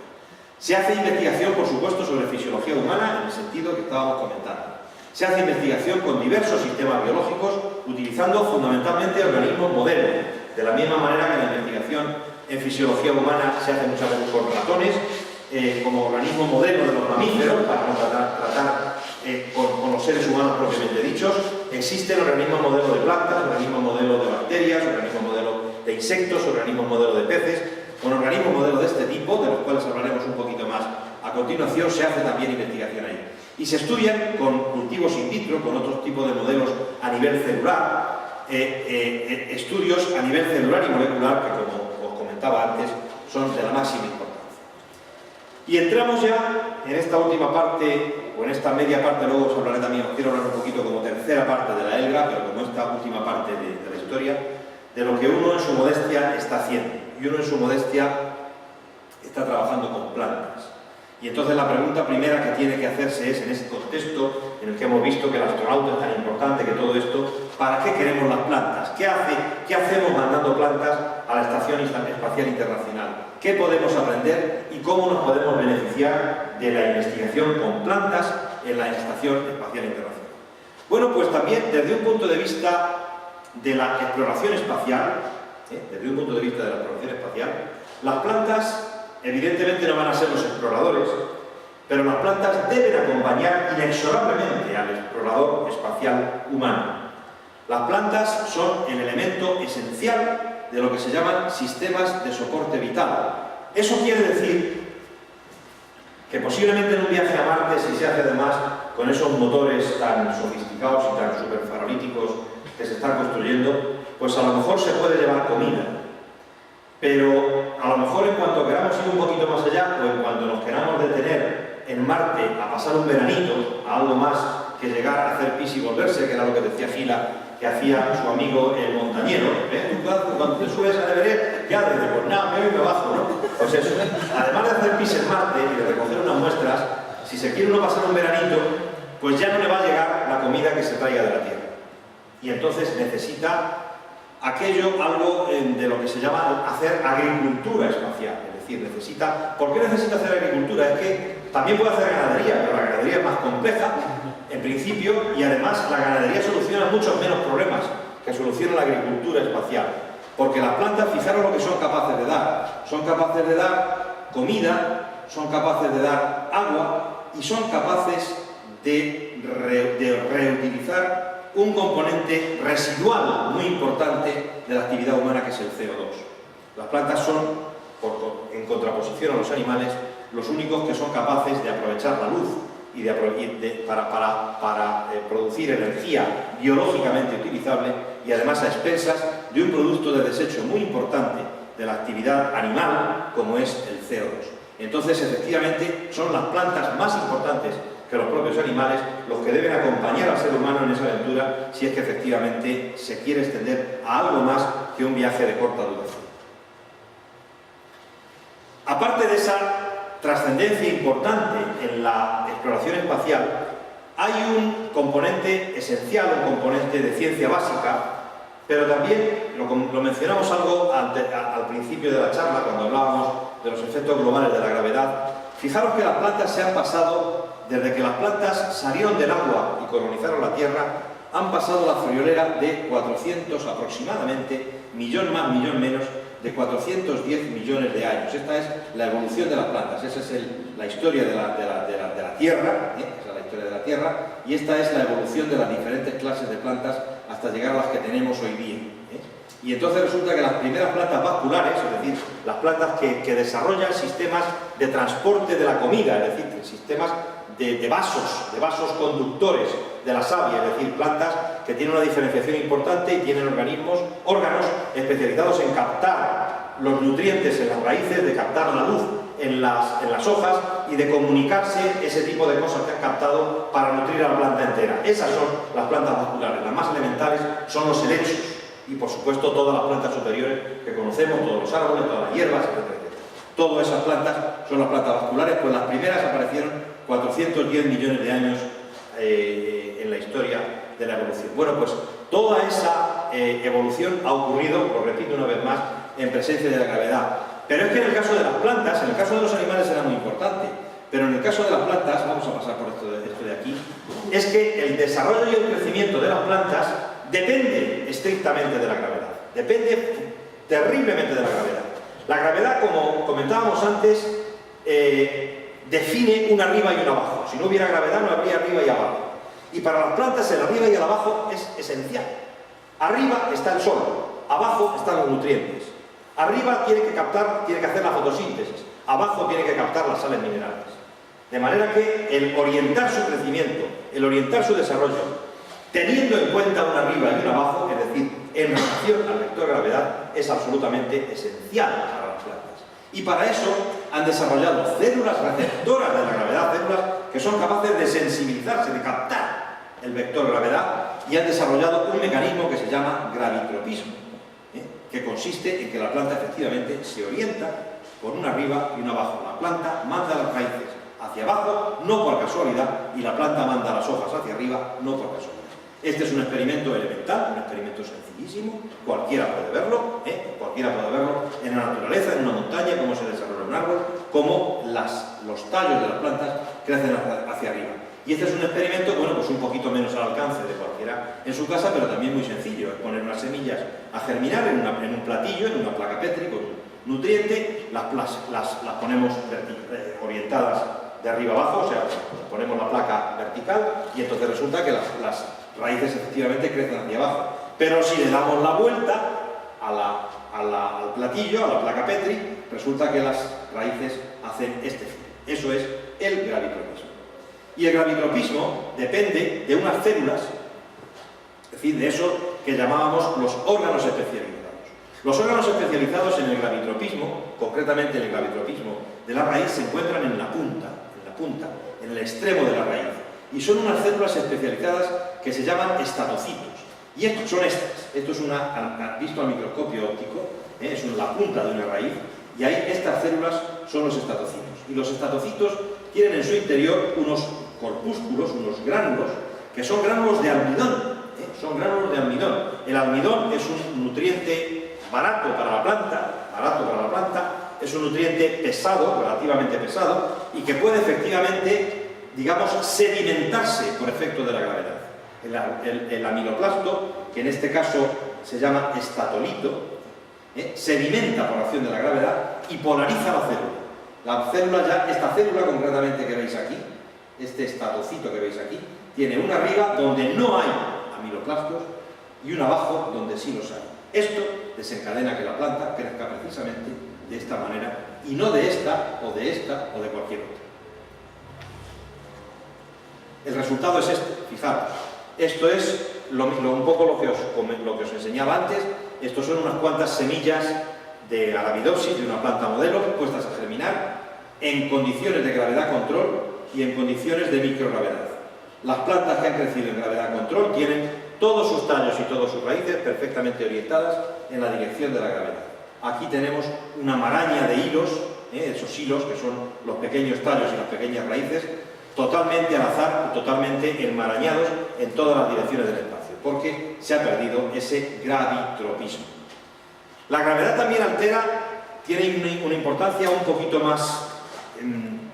Se hace investigación, por supuesto, sobre fisiología humana, en el sentido que estábamos comentando. Se hace investigación con diversos sistemas biológicos, utilizando fundamentalmente organismos modelo, de la misma manera que la investigación en fisiología humana se hace muchas veces con ratones, como organismo modelo de los mamíferos, para no tratar con los seres humanos propiamente dichos. Existen organismos modelo de plantas, organismos modelo de bacterias, organismos modelo de insectos, organismos modelo de peces. Con organismos modelo de este tipo, de los cuales hablaremos un poquito más a continuación, se hace también investigación ahí. Y se estudian con cultivos in vitro, con otros tipos de modelos a nivel celular, estudios a nivel celular y molecular que, como os comentaba antes, son de la máxima importancia. Y entramos ya en esta última parte, o en esta media parte, luego os hablaré también, os quiero hablar un poquito como tercera parte de la ELGA, pero como esta última parte de la historia, de lo que uno en su modestia está haciendo. Y uno en su modestia está trabajando con plantas. Y entonces la pregunta primera que tiene que hacerse es, en ese contexto en el que hemos visto que el astronauta es tan importante, que todo esto, ¿para qué queremos las plantas? ¿Qué hacemos mandando plantas a la Estación Espacial Internacional? ¿Qué podemos aprender y cómo nos podemos beneficiar de la investigación con plantas en la Estación Espacial Internacional? Bueno, pues también desde un punto de vista de la exploración espacial, las plantas evidentemente no van a ser los exploradores, pero las plantas deben acompañar inexorablemente al explorador espacial humano. Las plantas son el elemento esencial de lo que se llaman sistemas de soporte vital. Eso quiere decir que posiblemente en un viaje a Marte, si se hace además con esos motores tan sofisticados y tan superfarolíticos que se están construyendo, pues a lo mejor se puede llevar comida. Pero a lo mejor en cuanto queramos ir un poquito más allá, o en cuanto nos queramos detener en Marte a pasar un veranito, a algo más que llegar a hacer pis y volverse, que era lo que decía Gila, que hacía su amigo el montañero, cuando te subes a Everest, ya desde pues nada, me voy y me bajo, ¿no? Pues eso, además de hacer pis en Marte y de recoger unas muestras, si se quiere uno pasar un veranito, pues ya no le va a llegar la comida que se traiga de la Tierra. Y entonces necesita algo de lo que se llama hacer agricultura espacial. Es decir, necesita... ¿Por qué necesita hacer agricultura? Es que también puede hacer ganadería, pero la ganadería es más compleja, en principio, y además la ganadería soluciona muchos menos problemas que soluciona la agricultura espacial. Porque las plantas, fijaros lo que son capaces de dar. Son capaces de dar comida, son capaces de dar agua y son capaces de reutilizar un componente residual muy importante de la actividad humana, que es el CO2. Las plantas son, en contraposición a los animales, los únicos que son capaces de aprovechar la luz y para producir energía biológicamente utilizable, y además a expensas de un producto de desecho muy importante de la actividad animal, como es el CO2. Entonces, efectivamente, son las plantas más importantes que los propios animales los que deben acompañar al ser humano en esa aventura, si es que efectivamente se quiere extender a algo más que un viaje de corta duración. Aparte de esa trascendencia importante en la exploración espacial, hay un componente esencial, un componente de ciencia básica, pero también, lo mencionamos algo al principio de la charla, cuando hablábamos de los efectos globales de la gravedad. Fijaros que las plantas se han pasado, desde que las plantas salieron del agua y colonizaron la Tierra, han pasado la friolera de 400 aproximadamente, millón más, millón menos, de 410 millones de años. Esta es la evolución de las plantas, esa es la historia de la Tierra, esa es la historia de la Tierra, y esta es la evolución de las diferentes clases de plantas hasta llegar a las que tenemos hoy día. Y entonces resulta que las primeras plantas vasculares, es decir, las plantas que desarrollan sistemas de transporte de la comida, es decir, sistemas de vasos conductores de la savia, es decir, plantas que tienen una diferenciación importante y tienen órganos especializados en captar los nutrientes en las raíces, de captar la luz en las hojas y de comunicarse ese tipo de cosas que han captado para nutrir a la planta entera. Esas son las plantas vasculares. Las más elementales son los helechos y, por supuesto, todas las plantas superiores que conocemos, todos los árboles, todas las hierbas, etc. Todas esas plantas son las plantas vasculares, pues las primeras aparecieron 410 millones de años en la historia de la evolución. Bueno, pues toda esa evolución ha ocurrido, lo repito una vez más, en presencia de la gravedad. Pero es que en el caso de las plantas, en el caso de los animales era muy importante, pero en el caso de las plantas, vamos a pasar por esto de aquí, es que el desarrollo y el crecimiento de las plantas depende estrictamente de la gravedad, depende terriblemente de la gravedad. La gravedad, como comentábamos antes, define un arriba y un abajo. Si no hubiera gravedad no habría arriba y abajo. Y para las plantas el arriba y el abajo es esencial. Arriba está el sol, abajo están los nutrientes. Arriba tiene que hacer la fotosíntesis, abajo tiene que captar las sales minerales. De manera que el orientar su crecimiento, el orientar su desarrollo, teniendo en cuenta un arriba y un abajo, es decir, en relación al vector gravedad, es absolutamente esencial para las plantas. Y para eso han desarrollado células receptoras de la gravedad, células que son capaces de sensibilizarse, de captar el vector gravedad, y han desarrollado un mecanismo que se llama gravitropismo, que consiste en que la planta efectivamente se orienta por un arriba y un abajo. La planta manda las raíces hacia abajo, no por casualidad, y la planta manda las hojas hacia arriba, no por casualidad. Este es un experimento elemental, un experimento sencillísimo, cualquiera puede verlo, en la naturaleza, en una montaña, cómo se desarrolla un árbol, cómo los tallos de las plantas crecen hacia arriba. Y este es un experimento, bueno, pues un poquito menos al alcance de cualquiera en su casa, pero también muy sencillo. Es poner unas semillas a germinar en un platillo, en una placa Petri con nutriente, las ponemos orientadas de arriba abajo, o sea, ponemos la placa vertical y entonces resulta que las raíces efectivamente crecen hacia abajo. Pero si le damos la vuelta al platillo, a la placa Petri, resulta que las raíces hacen este fin. Eso es el gravitropismo. Y el gravitropismo depende de unas células, es decir, de eso que llamábamos los órganos especializados. Los órganos especializados en el gravitropismo, concretamente en el gravitropismo de la raíz, se encuentran en la punta, en el extremo de la raíz. Y son unas células especializadas que se llaman estatocitos. Y estos son estas. Esto es visto al microscopio óptico, es la punta de una raíz, y ahí estas células son los estatocitos. Y los estatocitos tienen en su interior unos corpúsculos, unos gránulos, que son gránulos de almidón. Son gránulos de almidón. El almidón es un nutriente barato para la planta, es un nutriente pesado, relativamente pesado, y que puede efectivamente, digamos, sedimentarse por efecto de la gravedad. El amiloplasto, que en este caso se llama estatolito, sedimenta por acción de la gravedad y polariza la célula. Esta célula concretamente que veis aquí, este estatocito que veis aquí, tiene una arriba donde no hay amiloplastos y una abajo donde sí los hay. Esto desencadena que la planta crezca precisamente de esta manera y no de esta o de cualquier otra. El resultado es este, fijaros. Esto es un poco lo que os enseñaba antes. Estos son unas cuantas semillas de Arabidopsis, de una planta modelo, puestas a germinar en condiciones de gravedad control y en condiciones de microgravedad. Las plantas que han crecido en gravedad control tienen todos sus tallos y todas sus raíces perfectamente orientadas en la dirección de la gravedad. Aquí tenemos una maraña de hilos, esos hilos que son los pequeños tallos y las pequeñas raíces, totalmente al azar, totalmente enmarañados en todas las direcciones del espacio, porque se ha perdido ese gravitropismo. La gravedad también tiene una importancia un poquito más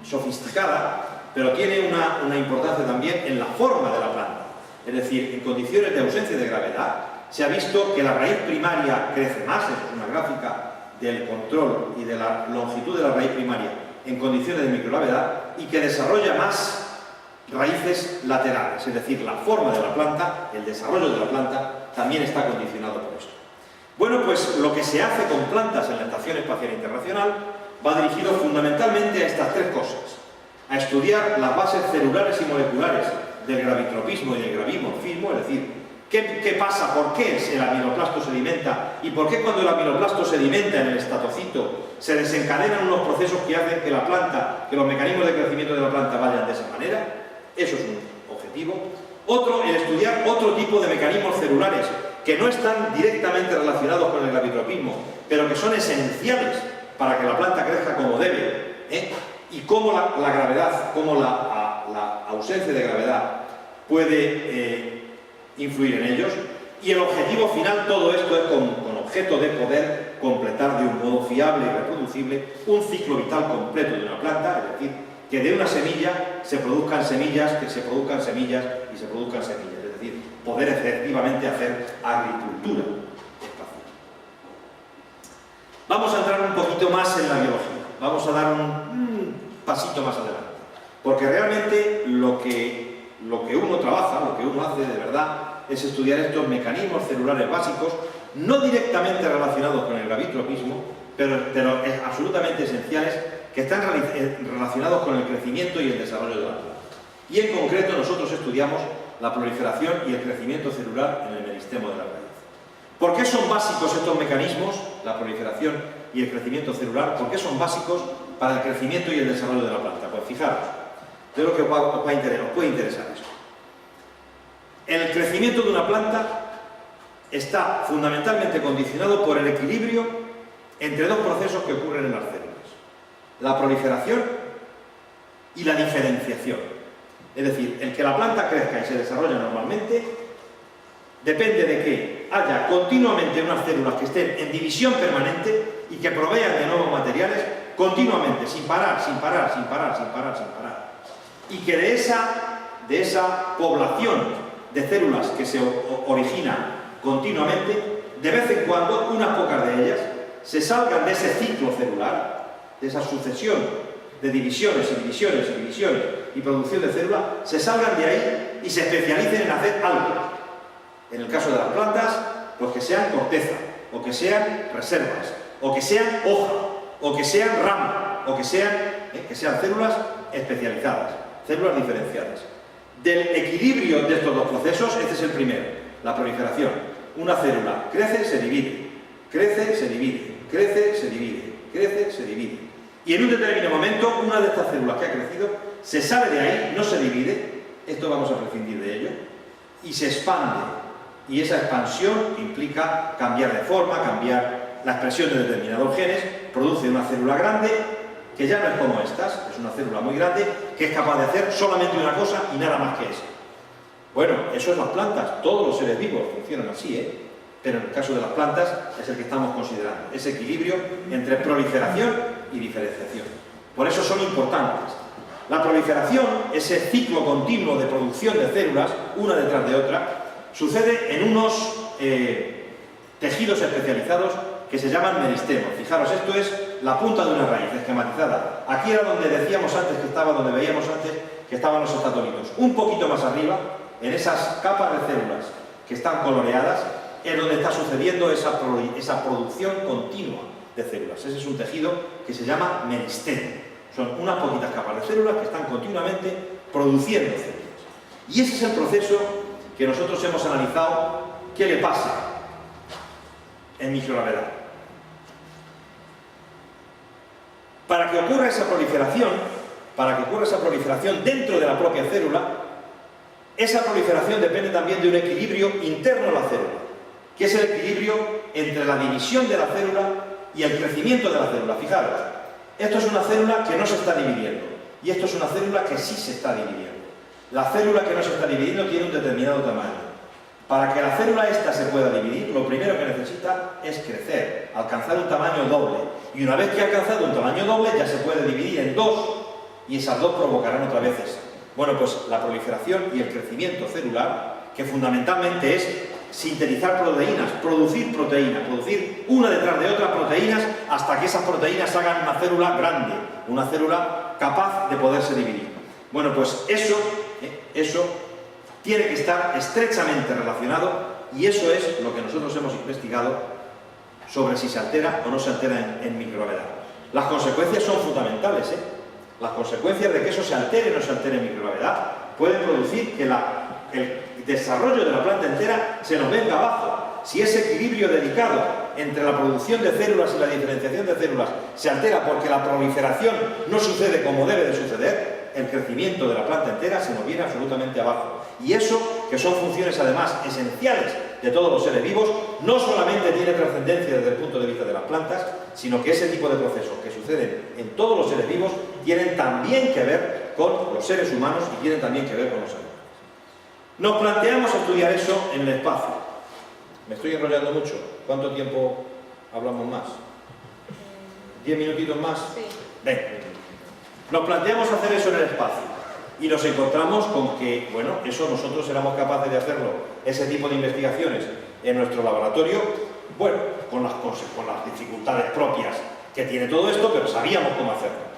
sofisticada, pero tiene una importancia también en la forma de la planta. Es decir, en condiciones de ausencia de gravedad, se ha visto que la raíz primaria crece más, es una gráfica del control y de la longitud de la raíz primaria en condiciones de microgravedad y que desarrolla más raíces laterales, es decir, la forma de la planta, el desarrollo de la planta también está condicionado por esto. Bueno, pues lo que se hace con plantas en la Estación Espacial Internacional va dirigido fundamentalmente a estas tres cosas: a estudiar las bases celulares y moleculares del gravitropismo y del gravimorfismo, es decir, ¿qué pasa? ¿Por qué el amiloplasto sedimenta? ¿Y por qué cuando el amiloplasto sedimenta en el estatocito se desencadenan unos procesos que hacen que la planta, que los mecanismos de crecimiento de la planta vayan de esa manera? Eso es un objetivo. Otro, el estudiar otro tipo de mecanismos celulares que no están directamente relacionados con el gravitropismo, pero que son esenciales para que la planta crezca como debe, y cómo la gravedad, cómo la ausencia de gravedad puede influir en ellos. Y el objetivo final, todo esto es con objeto de poder completar de un modo fiable y reproducible un ciclo vital completo de una planta, es decir, que de una semilla se produzcan semillas, que se produzcan semillas y se produzcan semillas, es decir, poder efectivamente hacer agricultura espacial. Vamos a entrar un poquito más en la biología, vamos a dar un pasito más adelante, porque realmente lo que uno trabaja, lo que uno hace de verdad, es estudiar estos mecanismos celulares básicos, no directamente relacionados con el gravitropismo, pero absolutamente esenciales, que están relacionados con el crecimiento y el desarrollo de la planta. Y en concreto nosotros estudiamos la proliferación y el crecimiento celular en el meristemo de la raíz. ¿Por qué son básicos estos mecanismos, la proliferación y el crecimiento celular? ¿Por qué son básicos para el crecimiento y el desarrollo de la planta? Pues fijaros, yo creo que os puede interesar esto. El crecimiento de una planta está fundamentalmente condicionado por el equilibrio entre dos procesos que ocurren en las células: la proliferación y la diferenciación. Es decir, el que la planta crezca y se desarrolle normalmente depende de que haya continuamente unas células que estén en división permanente y que provean de nuevos materiales continuamente, sin parar. Y que de esa población de células que se origina continuamente, de vez en cuando, unas pocas de ellas, se salgan de ese ciclo celular, de esa sucesión de divisiones y producción de células, se salgan de ahí y se especialicen en hacer algo. En el caso de las plantas, pues que sean corteza, o que sean reservas, o que sean hoja, o que sean rama, o que sean células especializadas, células diferenciadas. Del equilibrio de estos dos procesos, este es el primero, la proliferación. Una célula crece, se divide, crece, se divide, crece, se divide, crece, se divide. Y en un determinado momento, una de estas células que ha crecido se sale de ahí, no se divide, esto vamos a prescindir de ello, y se expande. Y esa expansión implica cambiar de forma, cambiar la expresión de determinados genes, produce una célula grande, que ya no es como estas, es una célula muy grande, que es capaz de hacer solamente una cosa y nada más que eso. Bueno, eso es las plantas, todos los seres vivos funcionan así, pero en el caso de las plantas es el que estamos considerando, ese equilibrio entre proliferación y diferenciación. Por eso son importantes. La proliferación, ese ciclo continuo de producción de células, una detrás de otra, sucede en unos tejidos especializados que se llaman meristemos. Fijaros, esto es la punta de una raíz esquematizada. Aquí era donde decíamos antes que estaba, donde veíamos antes que estaban los estatolitos. Un poquito más arriba, en esas capas de células que están coloreadas, es donde está sucediendo esa producción continua de células. Ese es un tejido que se llama meristemo. Son unas poquitas capas de células que están continuamente produciendo células. Y ese es el proceso que nosotros hemos analizado, qué le pasa en microgravedad. Para que ocurra esa proliferación dentro de la propia célula, esa proliferación depende también de un equilibrio interno a la célula, que es el equilibrio entre la división de la célula y el crecimiento de la célula. Fijaros, esto es una célula que no se está dividiendo y esto es una célula que sí se está dividiendo. La célula que no se está dividiendo tiene un determinado tamaño. Para que la célula esta se pueda dividir, lo primero que necesita es crecer, alcanzar un tamaño doble. Y una vez que ha alcanzado un tamaño doble, ya se puede dividir en dos, y esas dos provocarán otra vez esa. Bueno, pues la proliferación y el crecimiento celular, que fundamentalmente es sintetizar proteínas, producir una detrás de otra proteínas hasta que esas proteínas hagan una célula grande, una célula capaz de poderse dividir. Bueno, pues eso tiene que estar estrechamente relacionado, y eso es lo que nosotros hemos investigado sobre si se altera o no se altera en microgravedad. Las consecuencias son fundamentales, Las consecuencias de que eso se altere o no se altere en microgravedad pueden producir que el desarrollo de la planta entera se nos venga abajo. Si ese equilibrio delicado entre la producción de células y la diferenciación de células se altera porque la proliferación no sucede como debe de suceder, el crecimiento de la planta entera se nos viene absolutamente abajo. Y eso, que son funciones además esenciales de todos los seres vivos, no solamente tiene trascendencia desde el punto de vista de las plantas, sino que ese tipo de procesos que suceden en todos los seres vivos tienen también que ver con los seres humanos y tienen también que ver con los animales. Nos planteamos estudiar eso en el espacio. Me estoy enrollando mucho. ¿Cuánto tiempo hablamos más? ¿10 minutitos más? Sí. Ven. Nos planteamos hacer eso en el espacio y nos encontramos con que, bueno, eso nosotros éramos capaces de hacerlo, ese tipo de investigaciones en nuestro laboratorio, bueno, con las dificultades propias que tiene todo esto, pero sabíamos cómo hacerlo.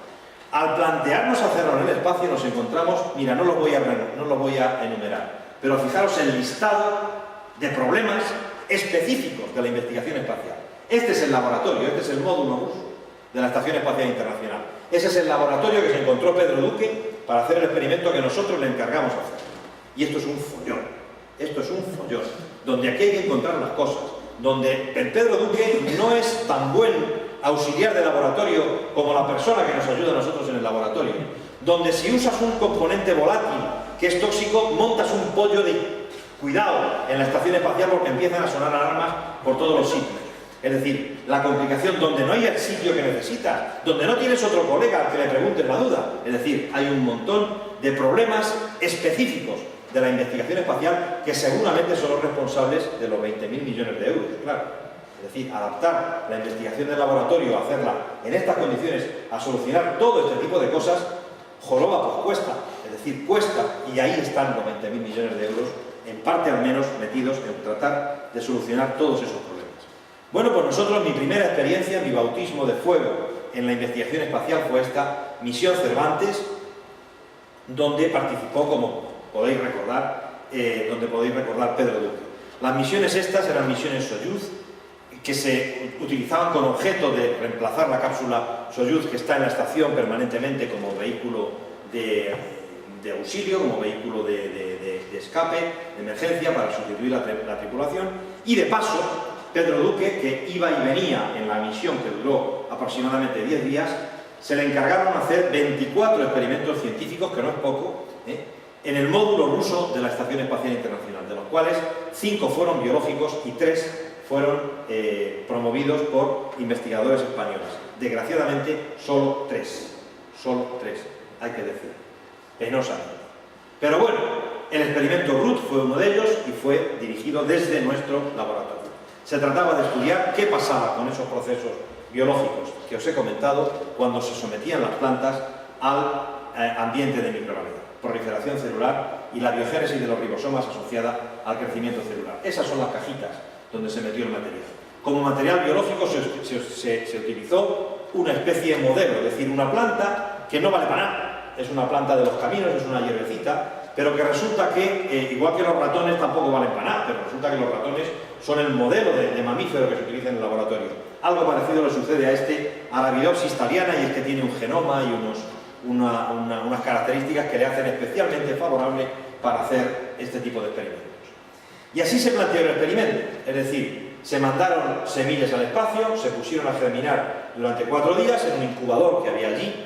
Al plantearnos hacerlo en el espacio nos encontramos, mira, no los voy a enumerar, pero fijaros el listado de problemas específicos de la investigación espacial. Este es el laboratorio, este es el módulo ruso de la Estación Espacial Internacional. Ese es el laboratorio que se encontró Pedro Duque para hacer el experimento que nosotros le encargamos hacer. Y esto es un follón, donde aquí hay que encontrar las cosas, donde el Pedro Duque no es tan buen auxiliar de laboratorio como la persona que nos ayuda a nosotros en el laboratorio, donde si usas un componente volátil que es tóxico, montas un pollo de cuidado en la estación espacial porque empiezan a sonar alarmas por todos los sitios. Es decir, la complicación donde no hay el sitio que necesitas, donde no tienes otro colega al que le preguntes la duda. Es decir, hay un montón de problemas específicos de la investigación espacial que seguramente son los responsables de los 20.000 millones de euros, claro. Es decir, adaptar la investigación del laboratorio, hacerla en estas condiciones, a solucionar todo este tipo de cosas, joroba, pues cuesta. Es decir, cuesta, y ahí están los 20.000 millones de euros, en parte al menos metidos en tratar de solucionar todos esos problemas. Bueno, pues nosotros, mi primera experiencia, mi bautismo de fuego en la investigación espacial fue esta misión Cervantes, donde participó, como podéis recordar, Pedro Duque. Las misiones estas eran misiones Soyuz, que se utilizaban con objeto de reemplazar la cápsula Soyuz, que está en la estación permanentemente como vehículo de auxilio, como vehículo de escape, de emergencia, para sustituir la tripulación. Y de paso, Pedro Duque, que iba y venía en la misión que duró aproximadamente 10 días, se le encargaron hacer 24 experimentos científicos, que no es poco, en el módulo ruso de la Estación Espacial Internacional, de los cuales 5 fueron biológicos y 3 fueron promovidos por investigadores españoles. Desgraciadamente, solo 3, hay que decir, penosamente. Pero bueno, el experimento RUT fue uno de ellos y fue dirigido desde nuestro laboratorio. Se trataba de estudiar qué pasaba con esos procesos biológicos que os he comentado cuando se sometían las plantas al ambiente de microgravedad, proliferación celular y la biogénesis de los ribosomas asociada al crecimiento celular. Esas son las cajitas donde se metió el material. Como material biológico se utilizó una especie de modelo, es decir, una planta que no vale para nada. Es una planta de los caminos, es una hierbecita, pero que resulta que, igual que los ratones tampoco valen para nada, pero resulta que los ratones son el modelo de mamífero que se utiliza en el laboratorio. Algo parecido le sucede a la Arabidopsis thaliana, y es que tiene un genoma y unas características que le hacen especialmente favorable para hacer este tipo de experimentos. Y así se planteó el experimento, es decir, se mandaron semillas al espacio, se pusieron a germinar durante 4 días en un incubador que había allí.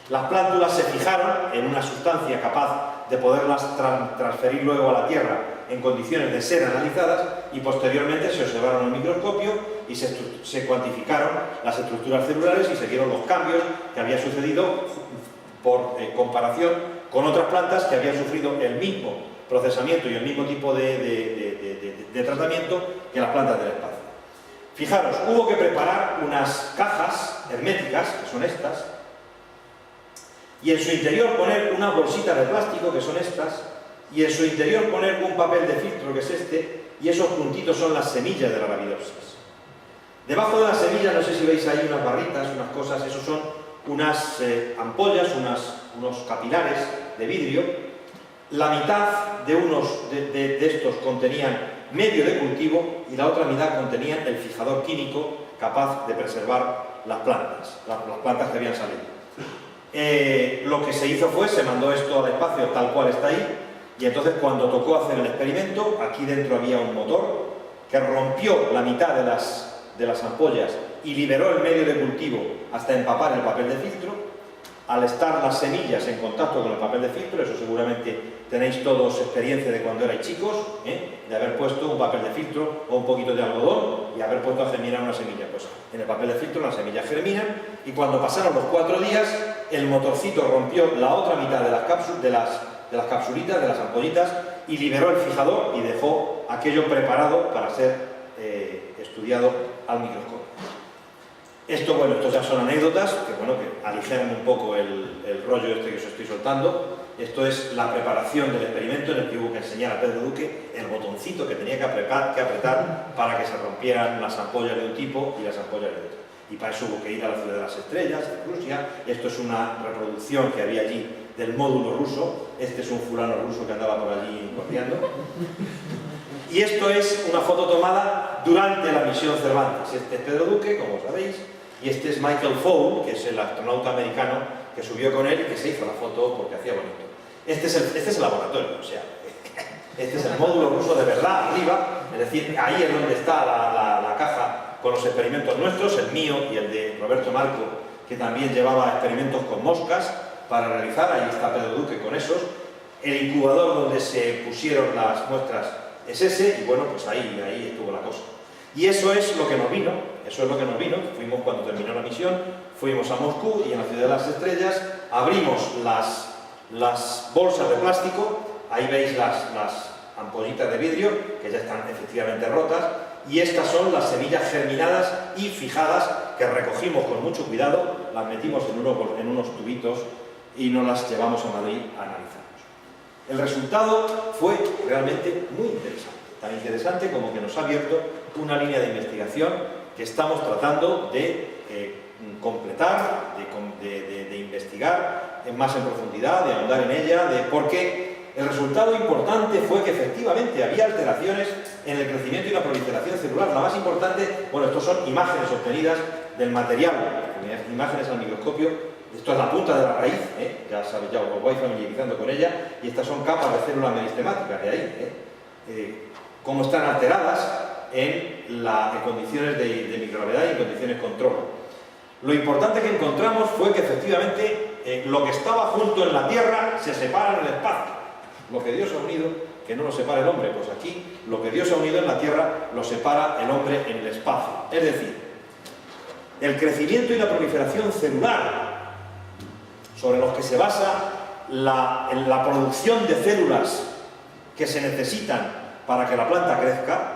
Las plántulas se fijaron en una sustancia capaz de poderlas transferir luego a la Tierra en condiciones de ser analizadas, y posteriormente se observaron al microscopio y se cuantificaron las estructuras celulares y se vieron los cambios que había sucedido por comparación con otras plantas que habían sufrido el mismo procesamiento y el mismo tipo de tratamiento que las plantas del espacio. Fijaros, hubo que preparar unas cajas herméticas, que son estas, y en su interior poner unas bolsitas de plástico, que son estas, y en su interior poner un papel de filtro, que es este, y esos puntitos son las semillas de la Arabidopsis. Debajo de las semillas, no sé si veis ahí unas barritas, unas cosas, esos son unas ampollas, unos capilares de vidrio. La mitad de estos contenían medio de cultivo y la otra mitad contenían el fijador químico capaz de preservar las plantas que habían salido. Lo que se hizo fue, se mandó esto al espacio tal cual está ahí, y entonces cuando tocó hacer el experimento, aquí dentro había un motor que rompió la mitad de las ampollas y liberó el medio de cultivo hasta empapar el papel de filtro. Al estar las semillas en contacto con el papel de filtro, eso seguramente tenéis todos experiencia de cuando erais chicos, de haber puesto un papel de filtro o un poquito de algodón y haber puesto a germinar una semilla. Pues en el papel de filtro las semillas germinan, y cuando pasaron los 4 días, el motorcito rompió la otra mitad de las capsulitas, de las ampollitas, y liberó el fijador y dejó aquello preparado para ser estudiado al microscopio. Esto, bueno, estos ya son anécdotas que aligeran un poco el rollo este que os estoy soltando. Esto es la preparación del experimento en el que hubo que enseñar a Pedro Duque el botoncito que tenía que apretar para que se rompieran las ampollas de un tipo y las ampollas de otro. Y para eso hubo que ir a la Ciudad de las Estrellas, de Rusia. Esto es una reproducción que había allí del módulo ruso. Este es un fulano ruso que andaba por allí guardiando. Y esto es una foto tomada durante la misión Cervantes. Este es Pedro Duque, como sabéis, y este es Michael Foale, que es el astronauta americano que subió con él y que se hizo la foto porque hacía bonito. Este es el laboratorio, o sea, este es el módulo ruso de verdad, arriba, es decir, ahí es donde está la caja con los experimentos nuestros, el mío y el de Roberto Marco, que también llevaba experimentos con moscas para realizar. Ahí está Pedro Duque con esos. El incubador donde se pusieron las muestras es ese, y bueno, pues ahí estuvo la cosa. Y eso es lo que nos vino, fuimos cuando terminó la misión, fuimos a Moscú y en la Ciudad de las Estrellas abrimos las bolsas de plástico, ahí veis las ampollitas de vidrio, que ya están efectivamente rotas, y estas son las semillas germinadas y fijadas que recogimos con mucho cuidado, las metimos en unos tubitos y nos las llevamos a Madrid a analizarlos. El resultado fue realmente muy interesante. Tan interesante como que nos ha abierto una línea de investigación que estamos tratando de completar, de investigar más en profundidad, de ahondar en ella, porque el resultado importante fue que efectivamente había alteraciones en el crecimiento y la proliferación celular. La más importante, bueno, estos son imágenes obtenidas del material, imágenes al microscopio. Esto es la punta de la raíz, ya sabéis, ya os vais familiarizando con ella, y estas son capas de células meristemáticas de ahí, cómo están alteradas en condiciones de microgravedad y en condiciones control. Lo importante que encontramos fue que efectivamente lo que estaba junto en la Tierra se separa en el espacio. Lo que Dios ha unido, que no lo separa el hombre, pues aquí lo que Dios ha unido en la Tierra lo separa el hombre en el espacio. Es decir, el crecimiento y la proliferación celular, sobre los que se basa la producción de células que se necesitan para que la planta crezca,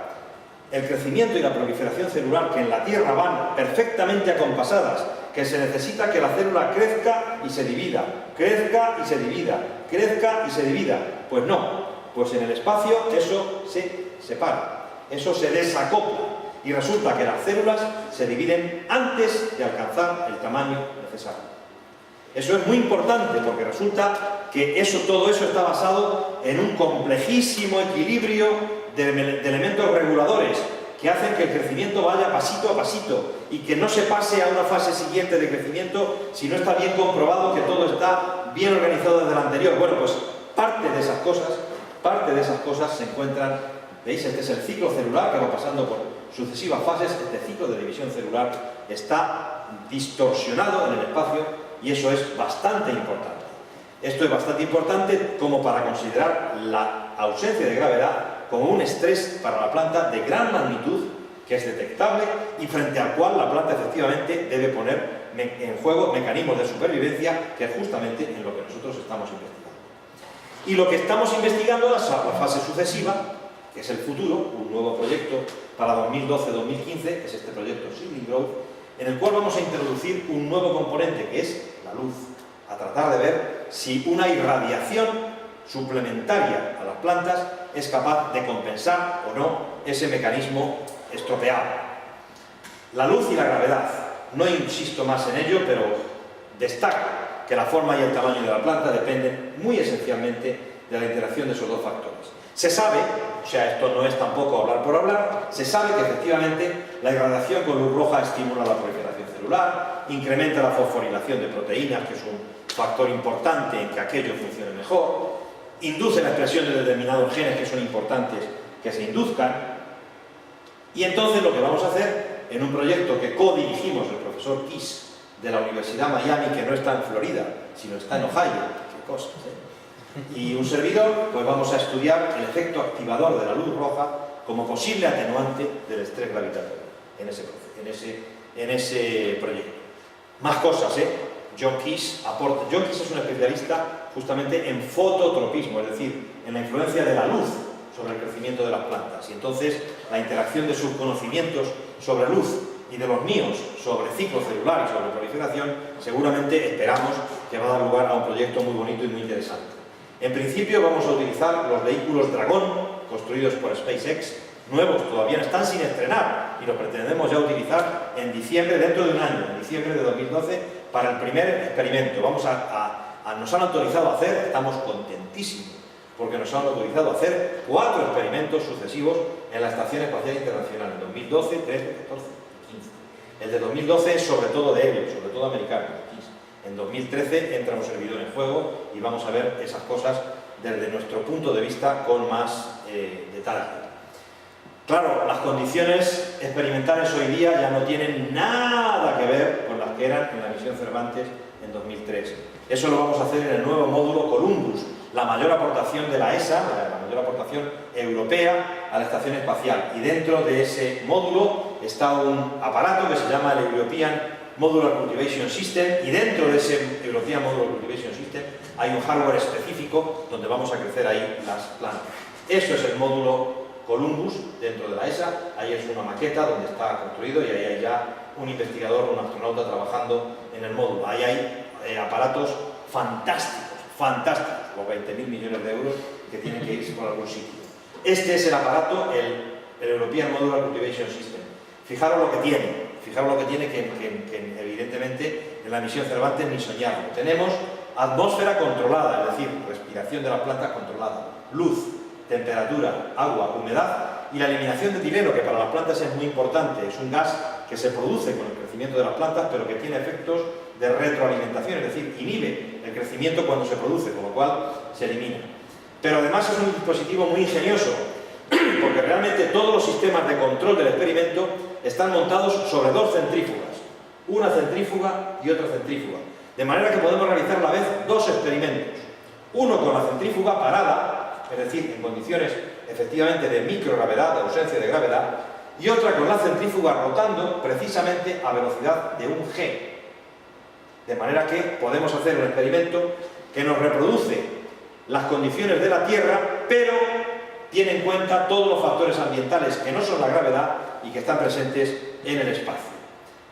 el crecimiento y la proliferación celular que en la Tierra van perfectamente acompasadas, que se necesita que la célula crezca y se divida, crezca y se divida, crezca y se divida. Pues no, pues en el espacio eso se separa, eso se desacopla, y resulta que las células se dividen antes de alcanzar el tamaño necesario. Eso es muy importante porque resulta que todo eso está basado en un complejísimo equilibrio de elementos reguladores que hacen que el crecimiento vaya pasito a pasito y que no se pase a una fase siguiente de crecimiento si no está bien comprobado que todo está bien organizado desde el anterior. Bueno, pues parte de esas cosas se encuentran, ¿veis? Este es el ciclo celular que va pasando por sucesivas fases. Este ciclo de división celular está distorsionado en el espacio, y eso es bastante importante. Esto es bastante importante como para considerar la ausencia de gravedad como un estrés para la planta de gran magnitud que es detectable y frente al cual la planta efectivamente debe poner en juego mecanismos de supervivencia, que es justamente en lo que nosotros estamos investigando. Y lo que estamos investigando es la fase sucesiva, que es el futuro, un nuevo proyecto para 2012-2015, que es este proyecto Seedling Growth, en el cual vamos a introducir un nuevo componente que es la luz, a tratar de ver si una irradiación suplementaria a las plantas es capaz de compensar o no ese mecanismo estropeado. La luz y la gravedad. No insisto más en ello, pero destaco que la forma y el tamaño de la planta dependen muy esencialmente de la interacción de esos dos factores. Se sabe, o sea, esto no es tampoco hablar por hablar, se sabe que efectivamente la irradiación con luz roja estimula la proliferación celular, incrementa la fosforilación de proteínas, que es un factor importante en que aquello funcione mejor, induce la expresión de determinados genes que son importantes que se induzcan, y entonces lo que vamos a hacer en un proyecto que co-dirigimos el profesor Kiss de la Universidad Miami, que no está en Florida, sino está en Ohio, qué cosas, y un servidor, pues vamos a estudiar el efecto activador de la luz roja como posible atenuante del estrés gravitatorio en ese proyecto. Más cosas, John Kiss aporta. John Kiss es un especialista justamente en fototropismo, es decir, en la influencia de la luz sobre el crecimiento de las plantas, y entonces la interacción de sus conocimientos sobre luz y de los míos sobre ciclo celular y sobre proliferación, seguramente esperamos que va a dar lugar a un proyecto muy bonito y muy interesante. En principio vamos a utilizar los vehículos Dragón, construidos por SpaceX, nuevos, todavía están sin estrenar, y los pretendemos ya utilizar en diciembre, dentro de un año, en diciembre de 2012, para el primer experimento. Nos han autorizado a hacer, estamos contentísimos, porque nos han autorizado a hacer 4 experimentos sucesivos en la Estación Espacial Internacional, en 2012, 13, 14, 15. El de 2012 es sobre todo de ellos, sobre todo americano. En 2013 entra un servidor en juego y vamos a ver esas cosas desde nuestro punto de vista con más detalle. Claro, las condiciones experimentales hoy día ya no tienen nada que ver con las que eran en la misión Cervantes en 2003. Eso lo vamos a hacer en el nuevo módulo Columbus, la mayor aportación de la ESA, la mayor aportación europea a la estación espacial. Y dentro de ese módulo está un aparato que se llama el European Modular Cultivation System, y dentro de ese European Modular Cultivation System hay un hardware específico donde vamos a crecer ahí las plantas. Eso es el módulo Columbus dentro de la ESA. Ahí es una maqueta donde está construido, y ahí hay ya un investigador, un astronauta trabajando en el módulo. Ahí hay aparatos fantásticos, por 20.000 millones de euros, que tienen que irse por algún sitio. Este es el aparato, el European Modular Cultivation System. Fijaros lo que tiene, que evidentemente en la misión Cervantes ni soñarlo. Tenemos atmósfera controlada, es decir, respiración de las plantas controlada, luz, temperatura, agua, humedad y la eliminación de etileno, que para las plantas es muy importante. Es un gas que se produce con el crecimiento de las plantas, pero que tiene efectos de retroalimentación, es decir, inhibe el crecimiento cuando se produce, con lo cual se elimina. Pero además es un dispositivo muy ingenioso, porque realmente todos los sistemas de control del experimento están montados sobre 2 centrífugas, una centrífuga y otra centrífuga, de manera que podemos realizar a la vez 2 experimentos, uno con la centrífuga parada, es decir, en condiciones efectivamente de microgravedad, de ausencia de gravedad, y otra con la centrífuga rotando precisamente a velocidad de 1 G, de manera que podemos hacer un experimento que nos reproduce las condiciones de la Tierra, pero tiene en cuenta todos los factores ambientales que no son la gravedad y que están presentes en el espacio.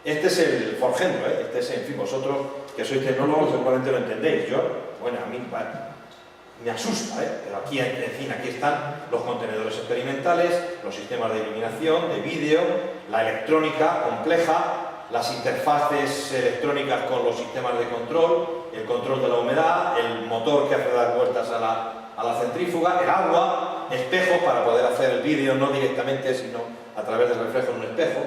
Este es el forjendro, este es, en fin, vosotros que sois tecnólogos seguramente lo entendéis. Yo, bueno, a mí me asusta, pero aquí, en fin, aquí están los contenedores experimentales, los sistemas de iluminación, de vídeo, la electrónica compleja, las interfaces electrónicas con los sistemas de control, el control de la humedad, el motor que hace dar vueltas a la centrífuga, el agua, espejos para poder hacer el vídeo no directamente, sino a través del reflejo en un espejo.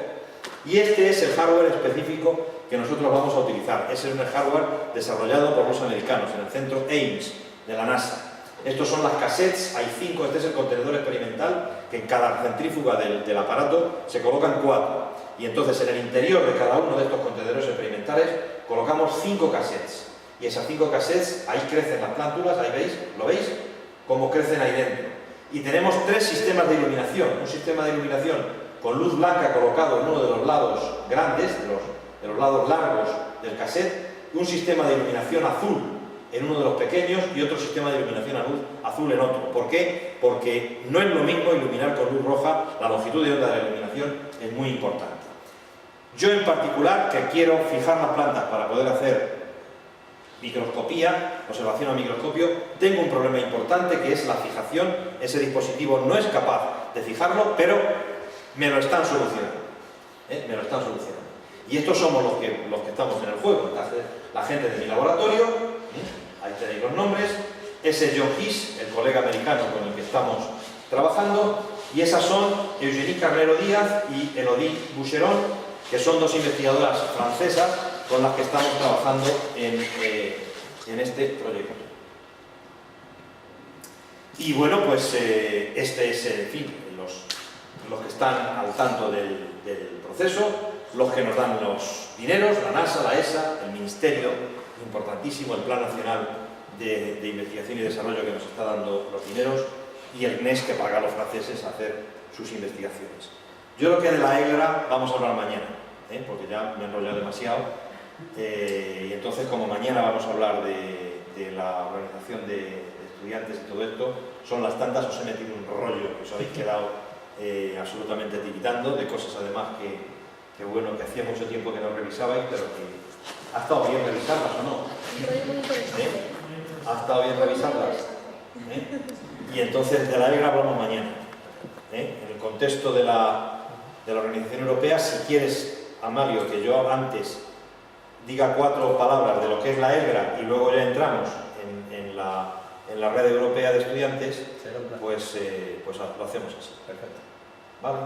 Y este es el hardware específico que nosotros vamos a utilizar. Ese es un hardware desarrollado por los americanos en el centro Ames de la NASA. Estos son las cassettes, hay 5, este es el contenedor experimental, que en cada centrífuga del aparato se colocan 4. Y entonces en el interior de cada uno de estos contenedores experimentales colocamos 5 cassettes. Y esas 5 cassettes, ahí crecen las plántulas, ahí veis, ¿lo veis? Cómo crecen ahí dentro. Y tenemos 3 sistemas de iluminación. Un sistema de iluminación con luz blanca colocado en uno de los lados grandes, de los lados largos del cassette, un sistema de iluminación azul en uno de los pequeños y otro sistema de iluminación azul en otro. ¿Por qué? Porque no es lo mismo iluminar con luz roja, la longitud de onda de la iluminación es muy importante. Yo en particular, que quiero fijar las plantas para poder hacer microscopía, observación a microscopio, tengo un problema importante que es la fijación. Ese dispositivo no es capaz de fijarlo, pero me lo están solucionando. Me lo están solucionando. Y estos somos los que estamos en el juego. La gente de mi laboratorio, ahí tenéis los nombres, ese John Hiss, el colega americano con el que estamos trabajando, y esas son Eugénie Carrero Díaz y Elodie Boucheron, que son dos investigadoras francesas con las que estamos trabajando en este proyecto. Y bueno, pues este es, en fin, los que están al tanto del proceso, los que nos dan los dineros, la NASA, la ESA, el Ministerio, importantísimo, el Plan Nacional de Investigación y Desarrollo que nos está dando los dineros, y el CNES que paga a los franceses a hacer sus investigaciones. Yo creo que de la EGRA vamos a hablar mañana, porque ya me he enrollado demasiado, y entonces como mañana vamos a hablar de la organización de estudiantes y todo esto, son las tantas, os he metido un rollo que os habéis quedado absolutamente tiritando, de cosas además que bueno, que hacía mucho tiempo que no revisabais, pero que ha estado bien revisarlas, ¿o no? ¿Ha estado bien revisarlas? Y entonces de la EGRA hablamos mañana. En el contexto de la Organización Europea, si quieres, Amalio, que yo antes diga 4 palabras de lo que es la EGRA y luego ya entramos en la red europea de estudiantes, pues lo hacemos así. Perfecto. ¿Vale?